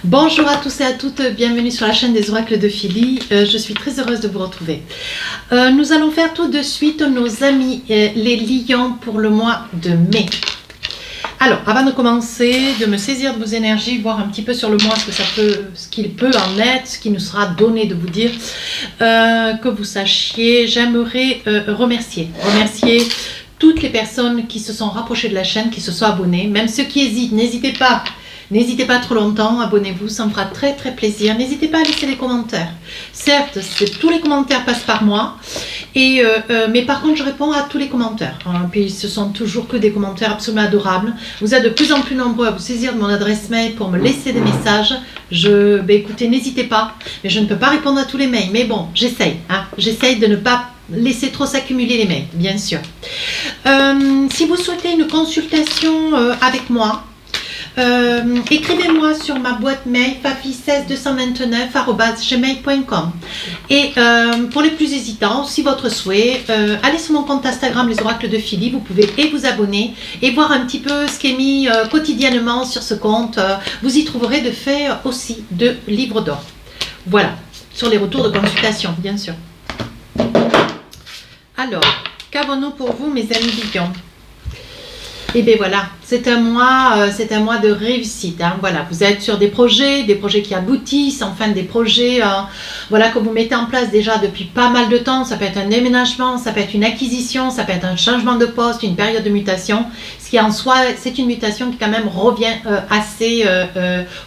Bonjour à tous et à toutes, bienvenue sur la chaîne des oracles de Philly. Je suis très heureuse de vous retrouver. Nous allons faire tout de suite nos amis les lions pour le mois de mai. Alors, avant de commencer, de me saisir de vos énergies, voir un petit peu sur le mois ce qu'il peut en être, ce qui nous sera donné de vous dire, que vous sachiez, j'aimerais remercier toutes les personnes qui se sont rapprochées de la chaîne, qui se sont abonnées, même ceux qui hésitent, n'hésitez pas trop longtemps, abonnez-vous, ça me fera très plaisir. N'hésitez pas à laisser des commentaires. Certes, tous les commentaires passent par moi, mais par contre je réponds à tous les commentaires. Puis ce sont toujours que des commentaires absolument adorables. Vous êtes de plus en plus nombreux à vous saisir de mon adresse mail pour me laisser des messages. Écoutez, n'hésitez pas, mais je ne peux pas répondre à tous les mails. Mais bon, j'essaye. J'essaye de ne pas laisser trop s'accumuler les mails, bien sûr. Si vous souhaitez une consultation avec moi, écrivez-moi sur ma boîte mail fafi16229@gmail.com. Et pour les plus hésitants, si votre souhait, allez sur mon compte Instagram les oracles de Philly. Vous pouvez vous abonner et voir un petit peu ce qui est mis quotidiennement sur ce compte. Vous y trouverez de fait aussi de livres d'or. Voilà, sur les retours de consultation, bien sûr. Alors, qu'avons-nous pour vous, mes amis lions? Et bien voilà, c'est un mois de réussite. Voilà, vous êtes sur des projets qui aboutissent, enfin des projets voilà, que vous mettez en place déjà depuis pas mal de temps. Ça peut être un déménagement, ça peut être une acquisition, ça peut être un changement de poste, une période de mutation. Ce qui en soi, c'est une mutation qui quand même revient assez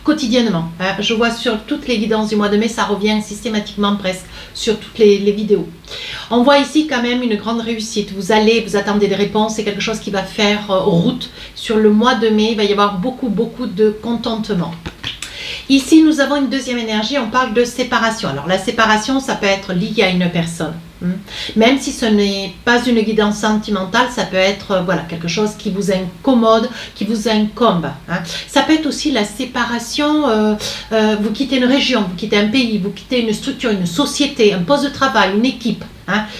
quotidiennement. Je vois sur toutes les guidances du mois de mai, ça revient systématiquement presque sur toutes les vidéos. On voit ici quand même une grande réussite. Vous attendez des réponses, c'est quelque chose qui va faire route. Sur le mois de mai, il va y avoir beaucoup de contentement. Ici, nous avons une deuxième énergie, on parle de séparation. Alors la séparation, ça peut être lié à une personne. Même si ce n'est pas une guidance sentimentale, ça peut être voilà, quelque chose qui vous incommode, qui vous incombe. Ça peut être aussi la séparation, vous quittez une région, vous quittez un pays, vous quittez une structure, une société, un poste de travail, une équipe.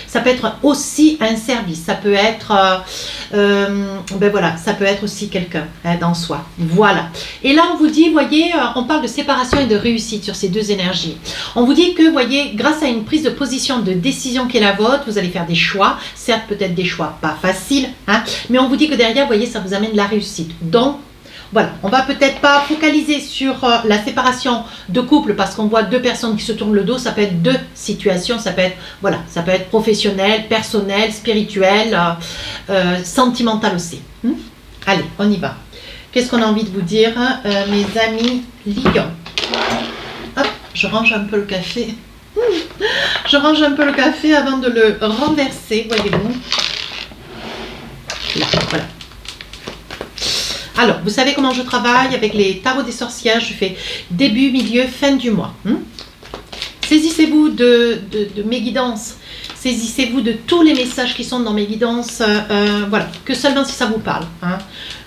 Ça peut être aussi un service, ça peut être, voilà, ça peut être aussi quelqu'un dans soi. Voilà. Et là, on vous dit, voyez, on parle de séparation et de réussite sur ces deux énergies. On vous dit que, voyez, grâce à une prise de position, de décision qui est la vôtre, vous allez faire des choix, certes peut-être des choix pas faciles, mais on vous dit que derrière, voyez, ça vous amène de la réussite. Donc, voilà, on va peut-être pas focaliser sur la séparation de couple parce qu'on voit deux personnes qui se tournent le dos. Ça peut être deux situations, ça peut être, voilà, ça peut être professionnel, personnel, spirituel, sentimental aussi. Allez, on y va. Qu'est-ce qu'on a envie de vous dire, mes amis lions? Hop, je range un peu le café. Je range un peu le café avant de le renverser, voyez-vous. Là, voilà. Alors, vous savez comment je travaille avec les tarots des sorcières. Je fais début, milieu, fin du mois. Saisissez-vous de mes guidances. Saisissez-vous de tous les messages qui sont dans mes guidances. Voilà, que seulement si ça vous parle.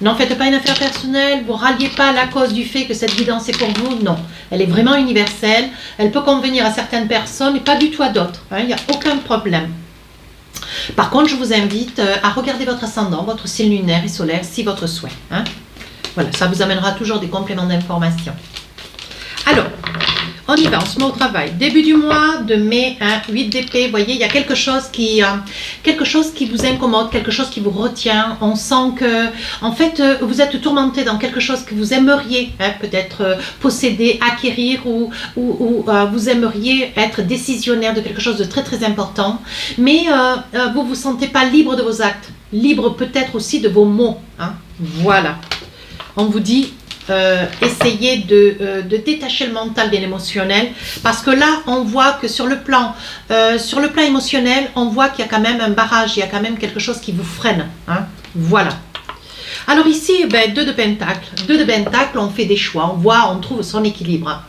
N'en faites pas une affaire personnelle. Vous ne ralliez pas à la cause du fait que cette guidance est pour vous. Non, elle est vraiment universelle. Elle peut convenir à certaines personnes et pas du tout à d'autres. Il n'y a aucun problème. Par contre, je vous invite à regarder votre ascendant, votre signe lunaire et solaire, si votre souhait. Voilà, ça vous amènera toujours des compléments d'information. Alors, on y va, on se met au travail. Début du mois de mai, 8 d'épée, vous voyez, il y a quelque chose qui vous incommode, quelque chose qui vous retient. On sent que, en fait, vous êtes tourmenté dans quelque chose que vous aimeriez peut-être posséder, acquérir ou vous aimeriez être décisionnaire de quelque chose de très important. Mais vous ne vous sentez pas libre de vos actes, libre peut-être aussi de vos mots. Voilà. On vous dit... essayez de détacher le mental de l'émotionnel parce que là on voit que sur le plan émotionnel on voit qu'il y a quand même un barrage, il y a quand même quelque chose qui vous freine. Voilà. Alors ici, 2 de Pentacle, on fait des choix, on trouve son équilibre.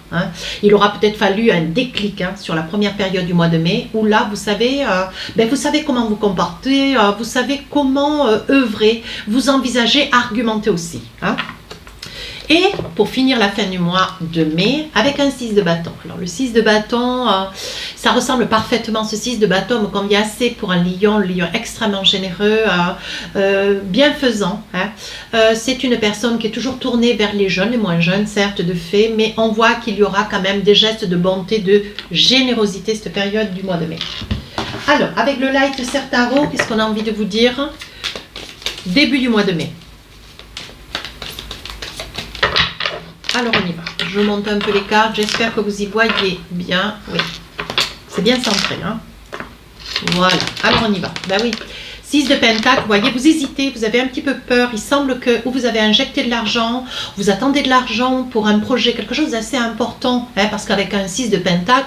Il aura peut-être fallu un déclic sur la première période du mois de mai, où là, vous savez comment vous comporter, vous savez comment œuvrer, vous envisagez, argumenter aussi. Et pour finir la fin du mois de mai avec un 6 de bâton. Alors le 6 de bâton, ça ressemble parfaitement, ce 6 de bâton me convient assez pour un lion, le lion extrêmement généreux, bienfaisant. C'est une personne qui est toujours tournée vers les jeunes, les moins jeunes certes de fait, mais on voit qu'il y aura quand même des gestes de bonté, de générosité cette période du mois de mai. Alors avec le Light Tarot, qu'est-ce qu'on a envie de vous dire? Début du mois de mai. Alors on y va. Je monte un peu les cartes. J'espère que vous y voyez bien. Oui, c'est bien centré. Hein, voilà. Alors on y va. Ben oui. 6 de Pentacle, vous voyez, vous hésitez, vous avez un petit peu peur. Il semble que vous avez injecté de l'argent, vous attendez de l'argent pour un projet, quelque chose d'assez important. Hein, parce qu'avec un 6 de Pentacle,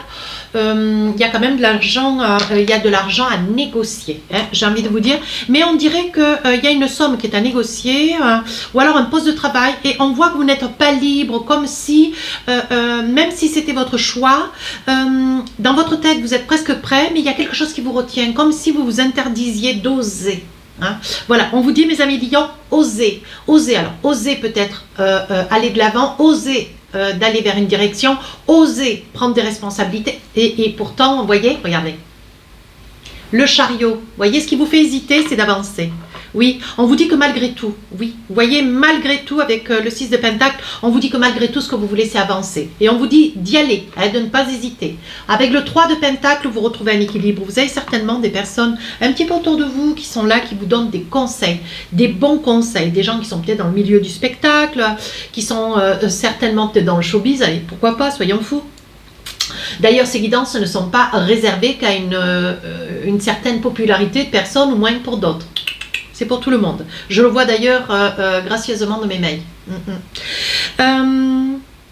il y a quand même de l'argent, il y a de l'argent à négocier, hein, j'ai envie de vous dire. Mais on dirait qu'il y a une somme qui est à négocier, ou alors un poste de travail, et on voit que vous n'êtes pas libre, comme si, même si c'était votre choix, dans votre tête, vous êtes presque prêt, mais il y a quelque chose qui vous retient, comme si vous vous interdisiez d'oser. Hein. Voilà, on vous dit, mes amis lions, osez, osez. Alors, osez peut-être aller de l'avant, osez d'aller vers une direction, osez prendre des responsabilités. Et pourtant, vous voyez, regardez, le chariot, vous voyez, ce qui vous fait hésiter, c'est d'avancer. Oui, on vous dit que malgré tout, oui, vous voyez, malgré tout, avec le 6 de Pentacle, on vous dit que malgré tout, ce que vous voulez, c'est avancer. Et on vous dit d'y aller, hein, de ne pas hésiter. Avec le 3 de Pentacle, vous retrouvez un équilibre. Vous avez certainement des personnes un petit peu autour de vous qui sont là, qui vous donnent des conseils, des bons conseils. Des gens qui sont peut-être dans le milieu du spectacle, qui sont certainement peut-être dans le showbiz. Allez, pourquoi pas, soyons fous. D'ailleurs, ces guidances ne sont pas réservées qu'à une certaine popularité de personnes ou moins que pour d'autres. C'est pour tout le monde. Je le vois d'ailleurs gracieusement dans mes mails.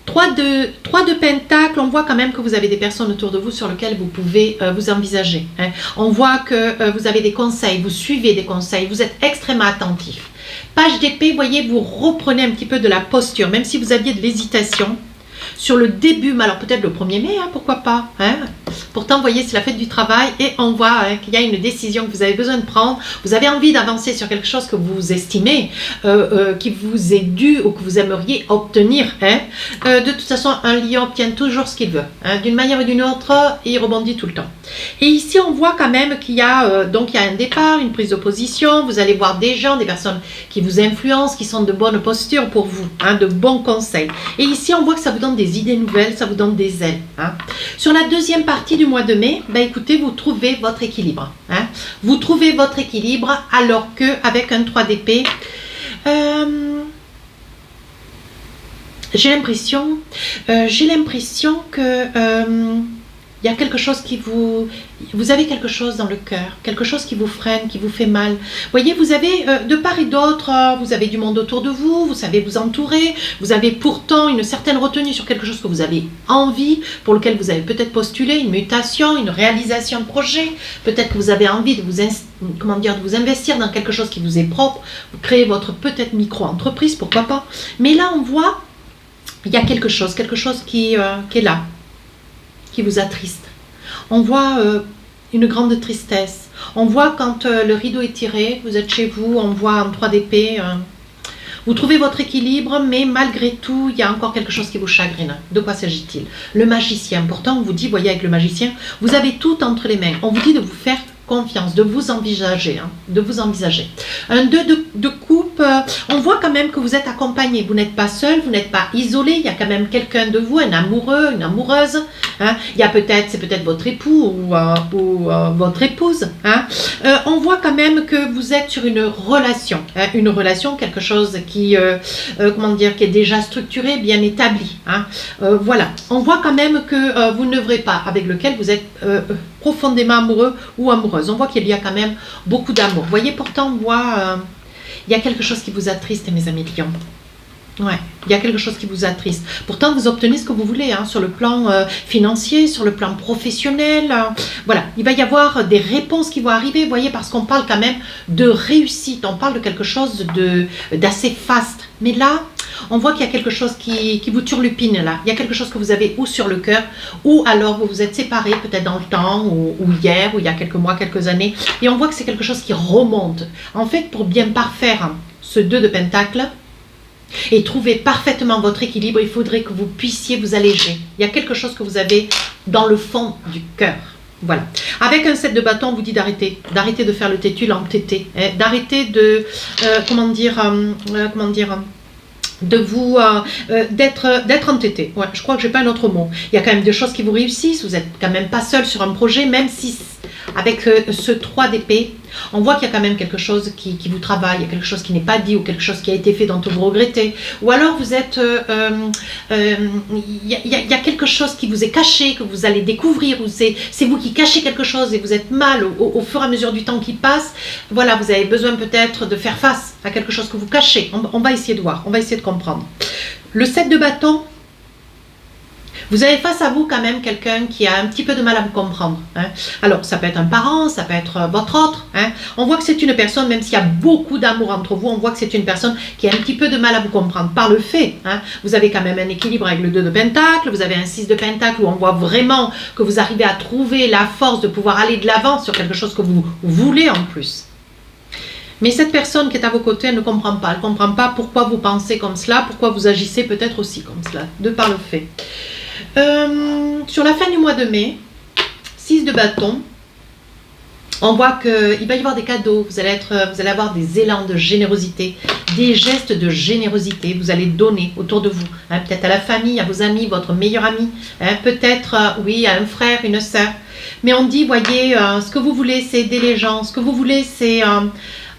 3 de Pentacle, on voit quand même que vous avez des personnes autour de vous sur lesquelles vous pouvez vous envisager. Hein. On voit que vous avez des conseils, vous suivez des conseils, vous êtes extrêmement attentif. Page d'épée, vous voyez, vous reprenez un petit peu de la posture, même si vous aviez de l'hésitation. Sur le début, mais alors peut-être le 1er mai, hein, pourquoi pas. Hein. Pourtant, vous voyez, c'est la fête du travail et on voit hein, qu'il y a une décision que vous avez besoin de prendre. Vous avez envie d'avancer sur quelque chose que vous estimez, qui vous est dû ou que vous aimeriez obtenir. Hein. De toute façon, un lion obtient toujours ce qu'il veut. Hein. D'une manière ou d'une autre, il rebondit tout le temps. Et ici, on voit quand même qu'il y a, donc il y a un départ, une prise de position. Vous allez voir des gens, des personnes qui vous influencent, qui sont de bonne posture pour vous, hein, de bons conseils. Et ici, on voit que ça vous donne des idées nouvelles, ça vous donne des ailes. Hein. Sur la deuxième partie du mois de mai, ben écoutez, vous trouvez votre équilibre. Hein. Vous trouvez votre équilibre alors qu'avec un 3 d'épée, j'ai l'impression que il y a quelque chose qui vous avez quelque chose dans le cœur, quelque chose qui vous freine, qui vous fait mal. Vous voyez, vous avez de part et d'autre, vous avez du monde autour de vous, vous savez vous entourer, vous avez pourtant une certaine retenue sur quelque chose que vous avez envie, pour lequel vous avez peut-être postulé, une mutation, une réalisation de projet, peut-être que vous avez envie de vous investir dans quelque chose qui vous est propre, vous créez votre peut-être micro-entreprise, pourquoi pas. Mais là, on voit, il y a quelque chose qui est là, qui vous attriste. On voit une grande tristesse. On voit quand le rideau est tiré, vous êtes chez vous, on voit en 3 d'épée. Vous trouvez votre équilibre, mais malgré tout, il y a encore quelque chose qui vous chagrine. De quoi s'agit-il? Le magicien. Pourtant, on vous dit, voyez, avec le magicien, vous avez tout entre les mains. On vous dit de vous faire confiance, de vous envisager, hein, de vous envisager. Un 2 de coupe, on voit quand même que vous êtes accompagné, vous n'êtes pas seul, vous n'êtes pas isolé, il y a quand même quelqu'un de vous, un amoureux, une amoureuse, hein, il y a c'est peut-être votre époux ou votre épouse, hein. On voit quand même que vous êtes sur une relation, quelque chose qui, qui est déjà structuré, bien établi, hein. Voilà, on voit quand même que vous n'œuvrez pas, avec lequel vous êtes profondément amoureux ou amoureuse. On voit qu'il y a quand même beaucoup d'amour. Vous voyez, pourtant, on voit, il y a quelque chose qui vous attriste, mes amis lions. Ouais, il y a quelque chose qui vous attriste. Pourtant, vous obtenez ce que vous voulez, hein, sur le plan financier, sur le plan professionnel. Voilà, il va y avoir des réponses qui vont arriver, vous voyez, parce qu'on parle quand même de réussite. On parle de quelque chose d'assez faste. Mais là, on voit qu'il y a quelque chose qui vous turlupine là. Il y a quelque chose que vous avez ou sur le cœur, ou alors vous vous êtes séparés peut-être dans le temps, ou hier, ou il y a quelques mois, quelques années. Et on voit que c'est quelque chose qui remonte. En fait, pour bien parfaire ce 2 de Pentacle, et trouver parfaitement votre équilibre, il faudrait que vous puissiez vous alléger. Il y a quelque chose que vous avez dans le fond du cœur. Voilà. Avec un 7 de bâton, on vous dit d'arrêter de faire le têtu, l'entêté, hein, d'arrêter de, de vous d'être entêté. Ouais, je crois que j'ai pas un autre mot. Il y a quand même des choses qui vous réussissent. Vous n'êtes quand même pas seul sur un projet, même si avec ce 3 d'épée, on voit qu'il y a quand même quelque chose qui vous travaille, il y a quelque chose qui n'est pas dit ou quelque chose qui a été fait dont vous regrettez. Ou alors vous êtes, il y a quelque chose qui vous est caché, que vous allez découvrir, ou c'est vous qui cachez quelque chose et vous êtes mal au fur et à mesure du temps qui passe. Voilà, vous avez besoin peut-être de faire face à quelque chose que vous cachez. On va essayer de voir, on va essayer de comprendre. Le 7 de bâton, vous avez face à vous quand même quelqu'un qui a un petit peu de mal à vous comprendre. Hein. Alors, ça peut être un parent, ça peut être votre autre. Hein. On voit que c'est une personne, même s'il y a beaucoup d'amour entre vous, on voit que c'est une personne qui a un petit peu de mal à vous comprendre. Par le fait, hein, vous avez quand même un équilibre avec le 2 de pentacle, vous avez un 6 de pentacle où on voit vraiment que vous arrivez à trouver la force de pouvoir aller de l'avant sur quelque chose que vous voulez en plus. Mais cette personne qui est à vos côtés, elle ne comprend pas. Elle ne comprend pas pourquoi vous pensez comme cela, pourquoi vous agissez peut-être aussi comme cela, de par le fait. Sur la fin du mois de mai, 6 de bâton, on voit qu'il va y avoir des cadeaux, vous allez avoir des élans de générosité, des gestes de générosité, vous allez donner autour de vous, hein, peut-être à la famille, à vos amis, votre meilleur ami, hein, peut-être, oui, à un frère, une sœur. Mais on dit, voyez, ce que vous voulez, c'est aider les gens, ce que vous voulez, c'est...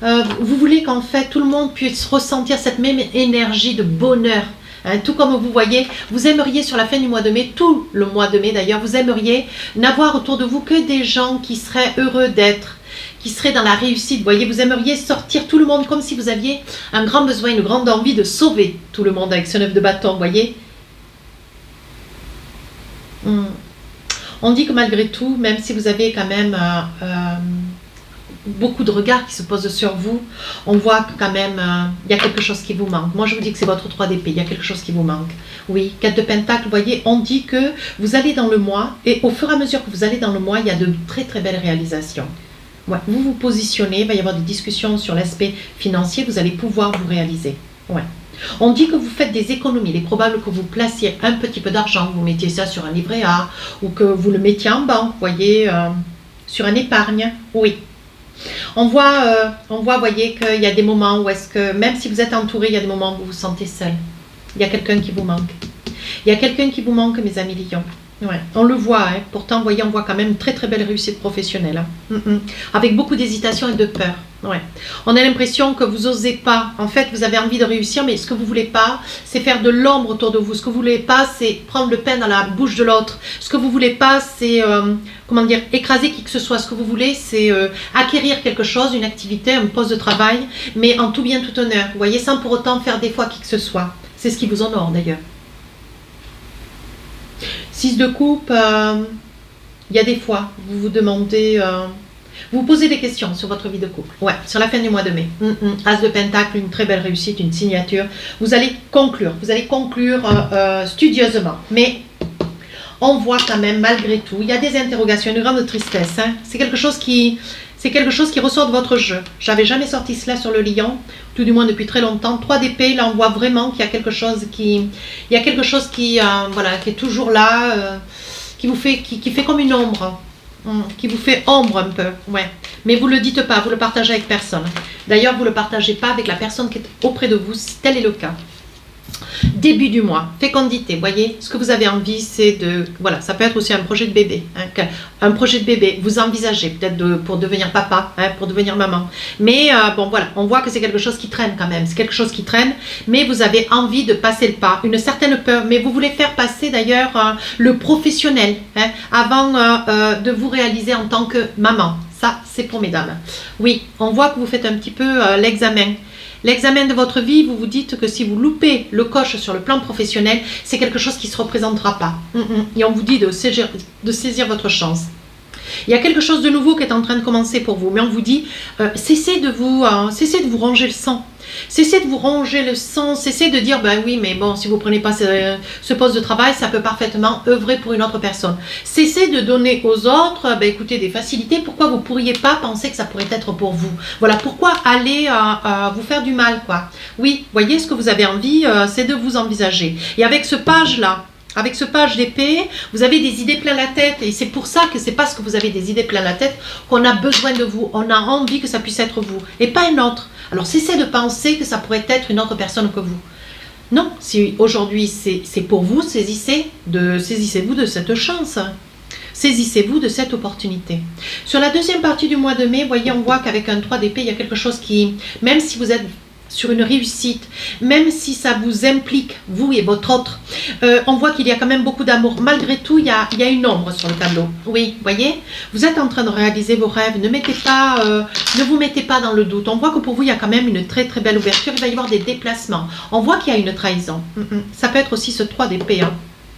vous voulez qu'en fait, tout le monde puisse ressentir cette même énergie de bonheur. Hein, tout comme vous voyez, vous aimeriez sur la fin du mois de mai, tout le mois de mai d'ailleurs, vous aimeriez n'avoir autour de vous que des gens qui seraient heureux d'être, qui seraient dans la réussite. Vous voyez, vous aimeriez sortir tout le monde comme si vous aviez un grand besoin, une grande envie de sauver tout le monde avec ce 9 de bâton, vous voyez. On dit que malgré tout, même si vous avez quand même... beaucoup de regards qui se posent sur vous, on voit que quand même il y a quelque chose qui vous manque. Moi je vous dis que c'est votre 3 d'épée, il y a quelque chose qui vous manque. Oui, 4 de pentacle, vous voyez, on dit que vous allez dans le mois et au fur et à mesure que vous allez dans le mois, il y a de très très belles réalisations. Ouais, vous vous positionnez, il va y avoir des discussions sur l'aspect financier, vous allez pouvoir vous réaliser. Ouais. On dit que vous faites des économies, il est probable que vous placiez un petit peu d'argent, vous mettiez ça sur un livret A ou que vous le mettiez en banque, vous voyez, sur un épargne, oui. On voit, voyez, qu'il y a des moments où est-ce que, même si vous êtes entouré, il y a des moments où vous vous sentez seul. Il y a quelqu'un qui vous manque. Il y a quelqu'un qui vous manque, mes amis lions. Ouais, on le voit, hein. Pourtant, vous voyez, on voit quand même une très très belle réussite professionnelle. Hein. Avec beaucoup d'hésitation et de peur. Ouais. On a l'impression que vous n'osez pas. En fait, vous avez envie de réussir, mais ce que vous ne voulez pas, c'est faire de l'ombre autour de vous. Ce que vous ne voulez pas, c'est prendre le pain dans la bouche de l'autre. Ce que vous ne voulez pas, c'est, comment dire, écraser qui que ce soit. Ce que vous voulez, c'est acquérir quelque chose, une activité, un poste de travail, mais en tout bien, tout honneur. Vous voyez, sans pour autant faire défaut à qui que ce soit. C'est ce qui vous honore d'ailleurs. 6 de coupe, il y a des fois, vous vous demandez, vous vous posez des questions sur votre vie de couple. Ouais, sur la fin du mois de mai. As de pentacle, une très belle réussite, une signature. Vous allez conclure studieusement. Mais on voit quand même, malgré tout, il y a des interrogations, une grande tristesse. Hein. C'est quelque chose qui ressort de votre jeu. J'avais jamais sorti cela sur le lion, tout du moins depuis très longtemps. 3 d'épée, là on voit vraiment qu'il y a quelque chose qui, voilà, qui est toujours là, qui fait comme une ombre, qui vous fait ombre un peu, ouais. Mais vous ne le dites pas, vous le partagez avec personne. D'ailleurs, vous ne le partagez pas avec la personne qui est auprès de vous, si tel est le cas. Début du mois, fécondité, voyez, ce que vous avez envie, c'est de, voilà, ça peut être aussi un projet de bébé, hein, un projet de bébé, vous envisagez peut-être pour devenir papa, hein, pour devenir maman, mais bon voilà, on voit que c'est quelque chose qui traîne quand même, c'est quelque chose qui traîne, mais vous avez envie de passer le pas, une certaine peur, mais vous voulez faire passer d'ailleurs le professionnel, hein, avant de vous réaliser en tant que maman, ça c'est pour mesdames. Oui, on voit que vous faites un petit peu l'examen. L'examen de votre vie, vous vous dites que si vous loupez le coche sur le plan professionnel, c'est quelque chose qui ne se représentera pas. Et on vous dit de saisir votre chance. Il y a quelque chose de nouveau qui est en train de commencer pour vous, mais on vous dit, cessez de vous ronger le sang. Cessez de vous ronger le sang, cessez de dire, ben oui, mais bon, si vous ne prenez pas ce poste de travail, ça peut parfaitement œuvrer pour une autre personne. Cessez de donner aux autres, ben écoutez, des facilités. Pourquoi vous ne pourriez pas penser que ça pourrait être pour vous? Voilà, pourquoi aller vous faire du mal, quoi? Oui, voyez, ce que vous avez envie, c'est de vous envisager. Et avec ce page-là, avec ce page d'épée, vous avez des idées plein la tête et c'est pour ça que c'est parce que vous avez des idées plein la tête qu'on a besoin de vous, on a envie que ça puisse être vous et pas un autre. Alors cessez de penser que ça pourrait être une autre personne que vous. Non, si aujourd'hui c'est pour vous, saisissez-vous de cette chance. Saisissez-vous de cette opportunité. Sur la deuxième partie du mois de mai, voyez, on voit qu'avec un 3 d'épée, il y a quelque chose qui, même si vous êtes sur une réussite, même si ça vous implique, vous et votre autre, on voit qu'il y a quand même beaucoup d'amour. Malgré tout, il y a une ombre sur le tableau. Oui, voyez, vous êtes en train de réaliser vos rêves. Ne vous mettez pas dans le doute. On voit que pour vous, il y a quand même une très très belle ouverture. Il va y avoir des déplacements. On voit qu'il y a une trahison. Ça peut être aussi ce 3 d'épée. Hein.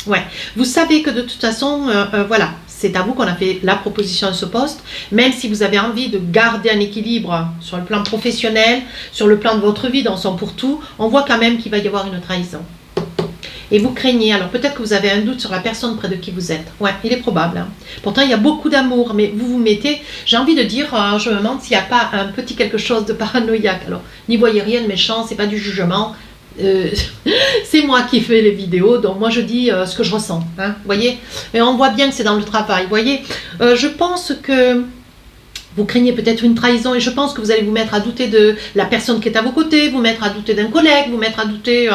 Ouais. Vous savez que de toute façon, voilà, c'est à vous qu'on a fait la proposition de ce poste, même si vous avez envie de garder un équilibre sur le plan professionnel, sur le plan de votre vie dans son pour tout, on voit quand même qu'il va y avoir une trahison. Et vous craignez, alors peut-être que vous avez un doute sur la personne près de qui vous êtes. Ouais, il est probable. Hein. Pourtant, il y a beaucoup d'amour, mais vous vous mettez, j'ai envie de dire, je me demande s'il n'y a pas un petit quelque chose de paranoïaque. Alors, n'y voyez rien de méchant, c'est pas du jugement. C'est moi qui fais les vidéos, donc moi je dis ce que je ressens, hein, voyez, et on voit bien que c'est dans le travail, voyez, je pense que vous craignez peut-être une trahison et je pense que vous allez vous mettre à douter de la personne qui est à vos côtés, vous mettre à douter d'un collègue, vous mettre à douter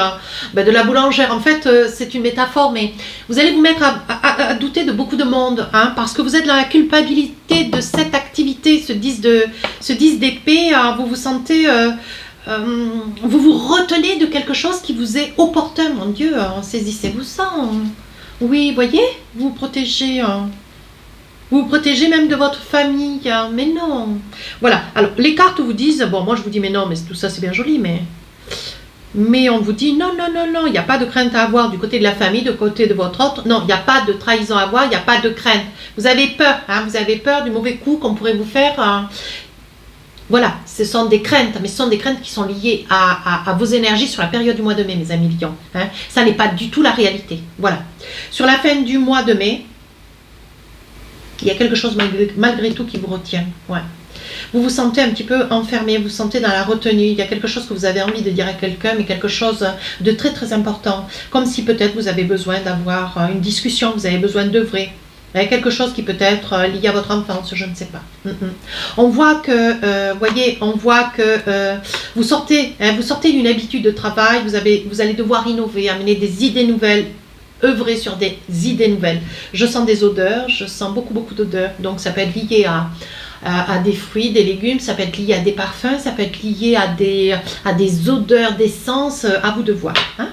de la boulangère, en fait c'est une métaphore, mais vous allez vous mettre à douter de beaucoup de monde, hein, parce que vous êtes dans la culpabilité de cette activité, ce 10 d'épée, vous vous sentez... vous vous retenez de quelque chose qui vous est opportun, mon Dieu, saisissez-vous ça. Oui, voyez, vous vous protégez même de votre famille, mais non. Voilà, alors les cartes vous disent, bon, moi je vous dis, mais non, mais tout ça c'est bien joli, mais on vous dit, non, non, non, non, il n'y a pas de crainte à avoir du côté de la famille, du côté de votre autre, non, il n'y a pas de trahison à avoir, il n'y a pas de crainte. Vous avez peur, hein, vous avez peur du mauvais coup qu'on pourrait vous faire. Voilà, ce sont des craintes, mais ce sont des craintes qui sont liées à vos énergies sur la période du mois de mai, mes amis lions. Hein. Ça n'est pas du tout la réalité. Voilà. Sur la fin du mois de mai, il y a quelque chose malgré tout qui vous retient. Ouais. Vous vous sentez un petit peu enfermé, vous vous sentez dans la retenue. Il y a quelque chose que vous avez envie de dire à quelqu'un, mais quelque chose de très très important. Comme si peut-être vous avez besoin d'avoir une discussion, vous avez besoin d'œuvrer. Il y a quelque chose qui peut être lié à votre enfance, je ne sais pas. On voit que, voyez, on voit que vous sortez d'une habitude de travail, vous allez devoir innover, amener des idées nouvelles, œuvrer sur des idées nouvelles. Je sens des odeurs, je sens beaucoup d'odeurs, donc ça peut être lié à des fruits, des légumes, ça peut être lié à des parfums, ça peut être lié à des odeurs, d'essence, à vous de voir. Hein.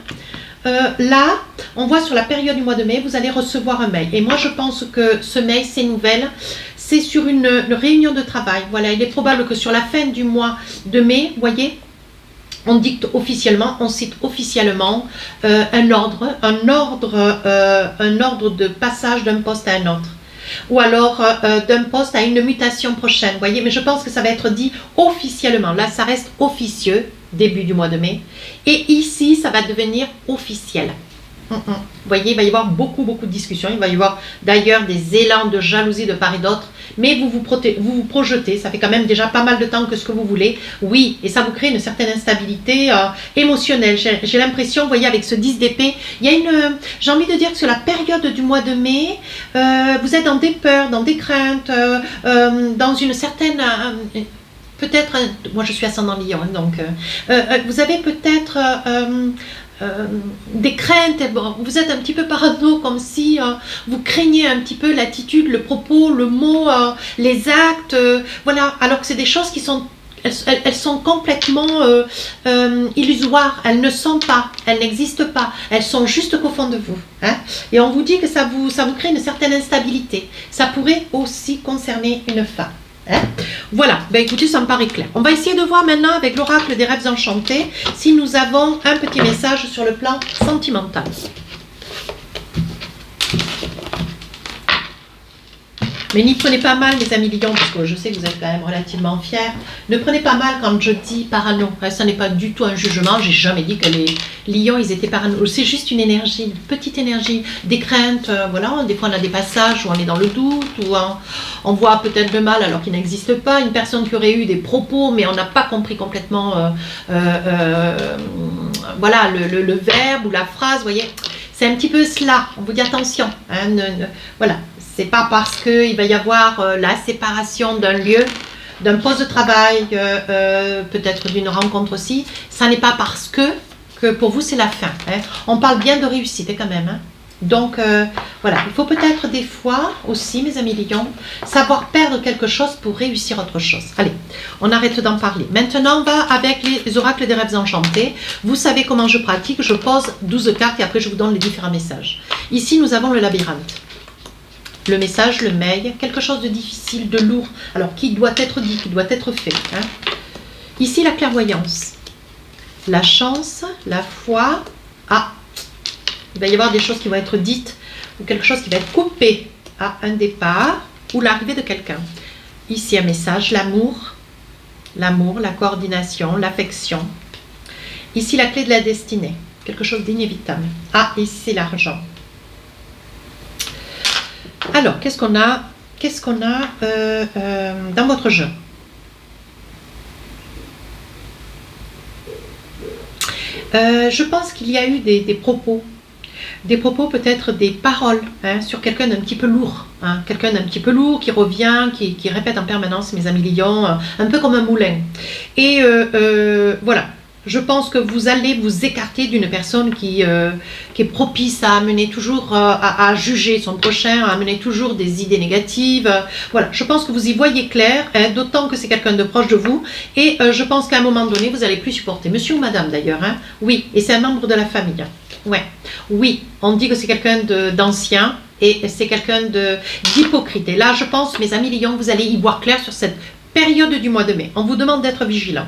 Là, on voit sur la période du mois de mai, vous allez recevoir un mail. Et moi, je pense que ce mail, ces nouvelles, c'est sur une réunion de travail. Voilà, il est probable que sur la fin du mois de mai, vous voyez, on dicte officiellement, on cite officiellement un ordre de passage d'un poste à un autre. Ou alors d'un poste à une mutation prochaine, vous voyez, mais je pense que ça va être dit officiellement. Là, ça reste officieux, début du mois de mai. Et ici, ça va devenir officiel. Vous voyez, il va y avoir beaucoup de discussions. Il va y avoir d'ailleurs des élans de jalousie de part et d'autre. Mais vous vous projetez. Ça fait quand même déjà pas mal de temps que ce que vous voulez. Oui, et ça vous crée une certaine instabilité émotionnelle. J'ai l'impression, vous voyez, avec ce 10 d'épée, il y a j'ai envie de dire que sur la période du mois de mai, vous êtes dans des peurs, dans des craintes, dans une certaine... peut-être, moi je suis ascendant lion, donc vous avez peut-être des craintes, bon, vous êtes un petit peu parano, comme si vous craignez un petit peu l'attitude, le propos, le mot, les actes, voilà, alors que c'est des choses qui sont, elles sont complètement illusoires, elles ne sont pas, elles n'existent pas, elles sont juste qu'au fond de vous. Hein, et on vous dit que ça vous crée une certaine instabilité. Ça pourrait aussi concerner une femme. Hein? Voilà, ben écoutez, ça me paraît clair. On va essayer de voir maintenant avec l'oracle des rêves enchantés si nous avons un petit message sur le plan sentimental. Mais n'y prenez pas mal, mes amis lions, parce que je sais que vous êtes quand même relativement fiers. Ne prenez pas mal quand je dis parano. Ça n'est pas du tout un jugement. J'ai jamais dit que les lions, ils étaient parano. C'est juste une énergie, une petite énergie, des craintes. Voilà, des fois on a des passages où on est dans le doute, où on voit peut-être le mal alors qu'il n'existe pas. Une personne qui aurait eu des propos, mais on n'a pas compris complètement voilà, le verbe ou la phrase, vous voyez. C'est un petit peu cela. On vous dit attention. Hein, voilà. C'est pas parce qu'il va y avoir la séparation d'un lieu, d'un poste de travail, peut-être d'une rencontre aussi. Ça n'est pas parce que pour vous c'est la fin. Hein. On parle bien de réussite quand même. Hein. Donc voilà, il faut peut-être des fois aussi, mes amis lions, savoir perdre quelque chose pour réussir autre chose. Allez, on arrête d'en parler. Maintenant, on va avec les oracles des rêves enchantés. Vous savez comment je pratique. Je pose 12 cartes et après je vous donne les différents messages. Ici, nous avons le labyrinthe. Le message, le mail, quelque chose de difficile, de lourd, alors qui doit être dit, qui doit être fait. Hein. Ici, la clairvoyance, la chance, la foi. Ah, il va y avoir des choses qui vont être dites ou quelque chose qui va être coupé à un départ ou l'arrivée de quelqu'un. Ici, un message, l'amour, la coordination, l'affection. Ici, la clé de la destinée, quelque chose d'inévitable. Ah, ici, l'argent. Alors, qu'est-ce qu'on a dans votre jeu? Je pense qu'il y a eu des propos peut-être des paroles hein, sur quelqu'un d'un petit peu lourd. Hein, quelqu'un d'un petit peu lourd qui revient, qui répète en permanence, mes amis lions, un peu comme un moulin. Et voilà. Je pense que vous allez vous écarter d'une personne qui est propice à amener toujours, à juger son prochain, à amener toujours des idées négatives. Voilà, je pense que vous y voyez clair, hein, d'autant que c'est quelqu'un de proche de vous. Et je pense qu'à un moment donné, vous n'allez plus supporter. Monsieur ou madame d'ailleurs, hein, oui, et c'est un membre de la famille. Ouais. Oui, on dit que c'est quelqu'un d'ancien et c'est quelqu'un d'hypocrite. Et là, je pense, mes amis lions, vous allez y voir clair sur cette période du mois de mai. On vous demande d'être vigilant.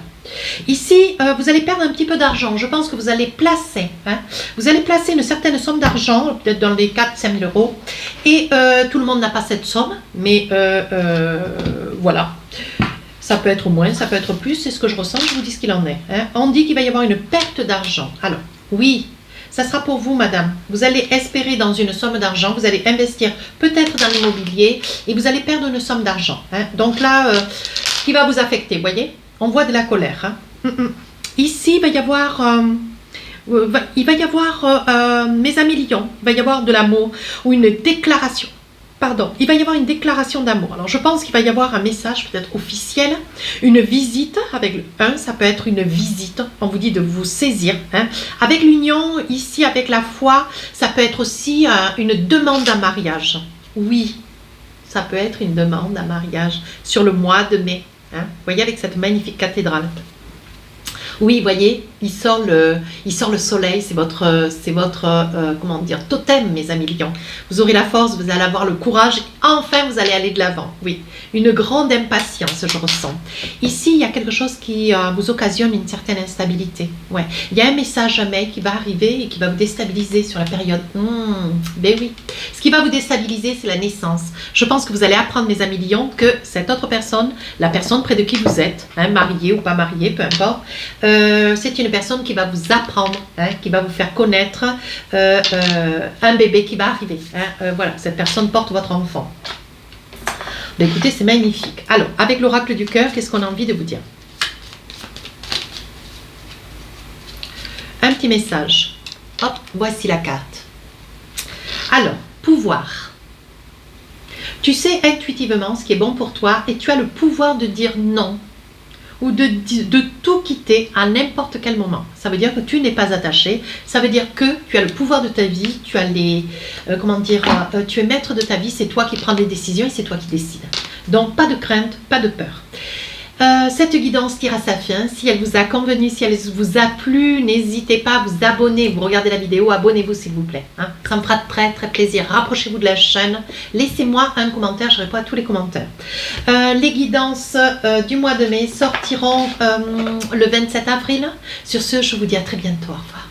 Ici, vous allez perdre un petit peu d'argent. Je pense que vous allez placer. Hein, vous allez placer une certaine somme d'argent, peut-être dans les 4-5 000 euros. Et tout le monde n'a pas cette somme, mais voilà. Ça peut être moins, ça peut être plus. C'est ce que je ressens, je vous dis ce qu'il en est. Hein. On dit qu'il va y avoir une perte d'argent. Alors, oui. Ça sera pour vous, madame. Vous allez espérer dans une somme d'argent, vous allez investir peut-être dans l'immobilier et vous allez perdre une somme d'argent. Hein. Donc là, qui va vous affecter, vous voyez? On voit de la colère. Hein. Ici, il va y avoir, mes amis lions, il va y avoir de l'amour ou une déclaration. Pardon, il va y avoir une déclaration d'amour. Alors, je pense qu'il va y avoir un message peut-être officiel, une visite avec le 1, ça peut être une visite, on vous dit de vous saisir. Hein. Avec l'union, ici, avec la foi, ça peut être aussi une demande à mariage. Oui, ça peut être une demande à mariage sur le mois de mai. Hein. Vous voyez, avec cette magnifique cathédrale. Oui, vous voyez, il sort le soleil, c'est votre comment dire, totem, mes amis lions. Vous aurez la force, vous allez avoir le courage, enfin vous allez aller de l'avant. Oui, une grande impatience, je ressens. Ici, il y a quelque chose qui vous occasionne une certaine instabilité. Ouais, il y a un message, un mail qui va arriver et qui va vous déstabiliser sur la période. Ben oui, ce qui va vous déstabiliser, c'est la naissance. Je pense que vous allez apprendre, mes amis lions, que cette autre personne, la personne près de qui vous êtes, hein, marié ou pas marié, peu importe, c'est une personne qui va vous apprendre, hein, qui va vous faire connaître un bébé qui va arriver. Hein, voilà, cette personne porte votre enfant. Ben écoutez, c'est magnifique. Alors, avec l'oracle du cœur, qu'est-ce qu'on a envie de vous dire? Un petit message. Hop, voici la carte. Alors, pouvoir. Tu sais intuitivement ce qui est bon pour toi et tu as le pouvoir de dire non ou de tout quitter à n'importe quel moment. Ça veut dire que tu n'es pas attaché, ça veut dire que tu as le pouvoir de ta vie, tu as tu es maître de ta vie, c'est toi qui prends les décisions et c'est toi qui décides. Donc pas de crainte, pas de peur. Cette guidance tire à sa fin. Si elle vous a convenu, si elle vous a plu, n'hésitez pas à vous abonner. Vous regardez la vidéo, abonnez-vous s'il vous plaît. Hein. Ça me fera très très plaisir. Rapprochez-vous de la chaîne. Laissez-moi un commentaire, je réponds à tous les commentaires. Les guidances du mois de mai sortiront le 27 avril. Sur ce, je vous dis à très bientôt. Au revoir.